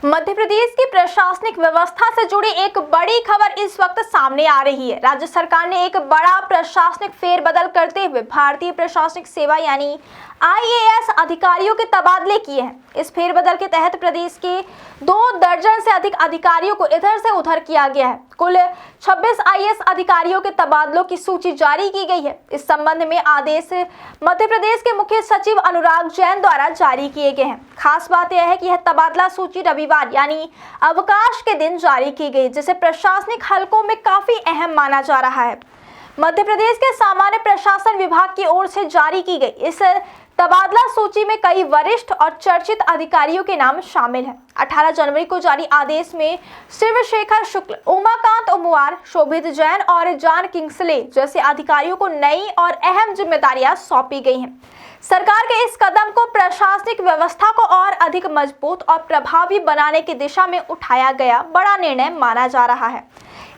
मध्य प्रदेश की प्रशासनिक व्यवस्था से जुड़ी एक बड़ी खबर इस वक्त सामने आ रही है। राज्य सरकार ने एक बड़ा प्रशासनिक फेरबदल करते हुए भारतीय प्रशासनिक सेवा यानी आईएएस अधिकारियों के तबादले किए हैं। इस फेरबदल के तहत प्रदेश के 2 दर्जन से अधिक अधिकारियों को इधर से उधर किया गया है। कुल 26 आईएएस अधिकारियों के तबादलों की सूची जारी की गई है। इस संबंध में आदेश मध्य प्रदेश के मुख्य सचिव अनुराग जैन द्वारा जारी किए गए हैं। खास बात यह है कि यह तबादला सूची रविवार यानी अवकाश के दिन जारी की गई, जिसे प्रशासनिक हलकों में काफी अहम माना जा रहा है। मध्य प्रदेश के सामान्य प्रशासन विभाग की ओर से जारी की गई इस तबादला सूची में कई वरिष्ठ और चर्चित अधिकारियों के नाम शामिल हैं। 18 जनवरी को जारी आदेश में शिवशेखर शुक्ल, उमाकांत उमवार, शोभित जैन और जॉन किंग्सले जैसे अधिकारियों को नई और अहम जिम्मेदारियां सौंपी गई हैं। सरकार के इस कदम को प्रशासनिक व्यवस्था को और अधिक मजबूत और प्रभावी बनाने की दिशा में उठाया गया बड़ा निर्णय माना जा रहा है।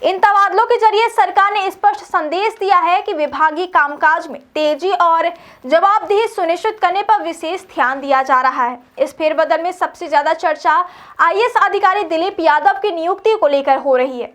इन तबादलों के जरिए सरकार ने स्पष्ट संदेश दिया है कि विभागीय कामकाज में तेजी और जवाबदेही सुनिश्चित करने पर विशेष ध्यान दिया जा रहा है। इस फेरबदल में सबसे ज्यादा चर्चा आईएएस अधिकारी दिलीप यादव की नियुक्ति को लेकर हो रही है।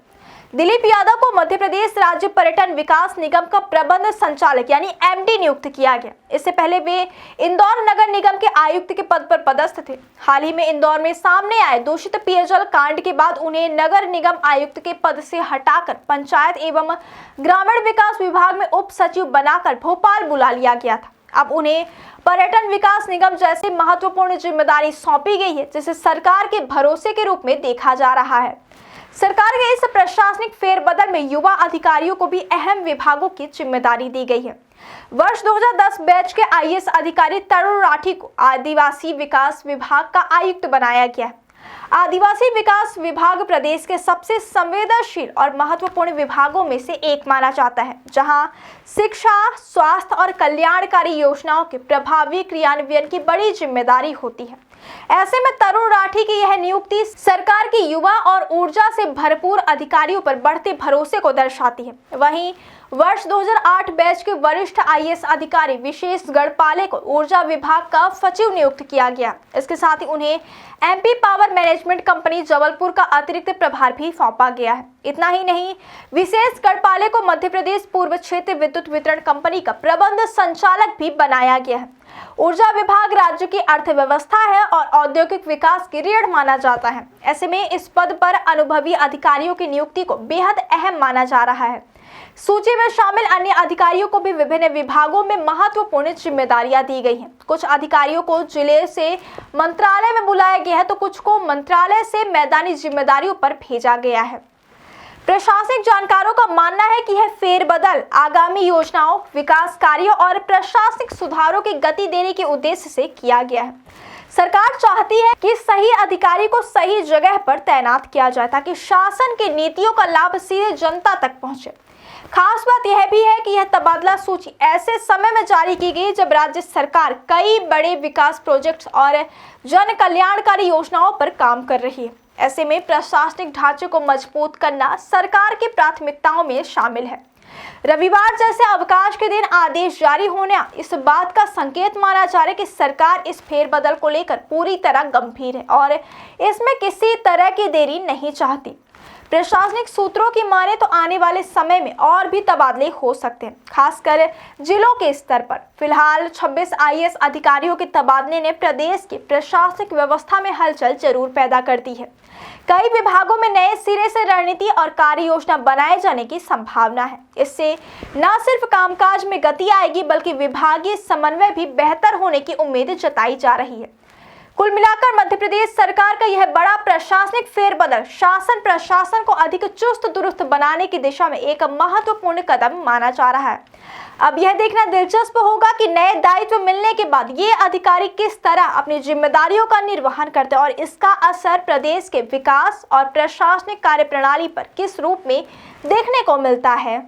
दिलीप यादव को मध्य प्रदेश राज्य पर्यटन विकास निगम का प्रबंध संचालक यानी एमडी नियुक्त किया गया। इससे पहले वे इंदौर नगर निगम के आयुक्त के पद पर पदस्थ थे। हाल ही में इंदौर में सामने आए दूषित पेयजल कांड के बाद उन्हें नगर निगम आयुक्त के पद से हटाकर पंचायत एवं ग्रामीण विकास विभाग में उप सचिव बनाकर भोपाल बुला लिया गया था। अब उन्हें पर्यटन विकास निगम जैसी महत्वपूर्ण जिम्मेदारी सौंपी गई है, जिसे सरकार के भरोसे के रूप में देखा जा रहा है। सरकार के इस प्रशासनिक फेरबदल में युवा अधिकारियों को भी अहम विभागों की जिम्मेदारी दी गई है। वर्ष 2010 बैच के आईएएस अधिकारी तरुण राठी को आदिवासी विकास विभाग का आयुक्त बनाया गया है। आदिवासी विकास विभाग प्रदेश के सबसे संवेदनशील और महत्वपूर्ण विभागों में से एक माना जाता है, जहां शिक्षा, स्वास्थ्य और कल्याणकारी योजनाओं के प्रभावी क्रियान्वयन की बड़ी जिम्मेदारी होती है। ऐसे में तरुण राठी की यह नियुक्ति सरकार की युवा और ऊर्जा से भरपूर अधिकारियों पर बढ़ते भरोसे को दर्शाती है। वहीं वर्ष 2008 बैच के वरिष्ठ आईएएस अधिकारी विशेष गढ़पाले को ऊर्जा विभाग का सचिव नियुक्त किया गया। इसके साथ ही उन्हें MP power management company Jabalpur का अतिरिक्त प्रभार भी सौंपा गया है। इतना ही नहीं, विशेष गढ़पाले को मध्य प्रदेश पूर्व क्षेत्र विद्युत वितरण कंपनी का प्रबंध संचालक भी बनाया गया है। ऊर्जा विभाग राज्य की अर्थव्यवस्था है और औद्योगिक विकास की रीढ़ माना जाता है। ऐसे में इस पद पर अनुभवी अधिकारियों की नियुक्ति को बेहद अहम माना जा रहा है। सूची में शामिल अन्य अधिकारियों को भी विभिन्न विभागों में महत्वपूर्ण जिम्मेदारियां दी गई हैं। कुछ अधिकारियों को जिले से मंत्रालय में बुलाया गया है, तो कुछ को मंत्रालय से मैदानी जिम्मेदारियों पर भेजा गया है। प्रशासनिक जानकारों का मानना है कि यह फेरबदल आगामी योजनाओं, विकास कार्यों और प्रशासनिक सुधारों की गति देने के उद्देश्य से किया गया है। सरकार चाहती है कि सही अधिकारी को सही जगह पर तैनात किया जाए, ताकि शासन की नीतियों का लाभ सीधे जनता तक पहुंचे। खास बात यह भी है कि यह तबादला सूची ऐसे समय में जारी की गई जब राज्य सरकार कई बड़े विकास प्रोजेक्ट्स और जन कल्याणकारी योजनाओं पर काम कर रही है। ऐसे में प्रशासनिक ढांचे को मजबूत करना सरकार की प्राथमिकताओं में शामिल है। रविवार जैसे अवकाश के दिन आदेश जारी होना इस बात का संकेत माना जा रहा है कि सरकार इस फेरबदल को लेकर पूरी तरह गंभीर है और इसमें किसी तरह की देरी नहीं चाहती। प्रशासनिक सूत्रों की माने तो आने वाले समय में और भी तबादले हो सकते हैं, खासकर जिलों के स्तर पर। फिलहाल 26 आईएएस अधिकारियों के तबादले ने प्रदेश की प्रशासनिक व्यवस्था में हलचल जरूर पैदा कर दी है। कई विभागों में नए सिरे से रणनीति और कार्य योजना बनाए जाने की संभावना है। इससे न सिर्फ कामकाज में गति आएगी, बल्कि विभागीय समन्वय भी बेहतर होने की उम्मीद जताई जा रही है। कुल मिलाकर मध्य प्रदेश सरकार का यह बड़ा प्रशासनिक फेरबदल शासन प्रशासन को अधिक चुस्त दुरुस्त बनाने की दिशा में एक महत्वपूर्ण कदम माना जा रहा है। अब यह देखना दिलचस्प होगा कि नए दायित्व मिलने के बाद ये अधिकारी किस तरह अपनी जिम्मेदारियों का निर्वहन करते हैं और इसका असर प्रदेश के विकास और प्रशासनिक कार्यप्रणाली पर किस रूप में देखने को मिलता है।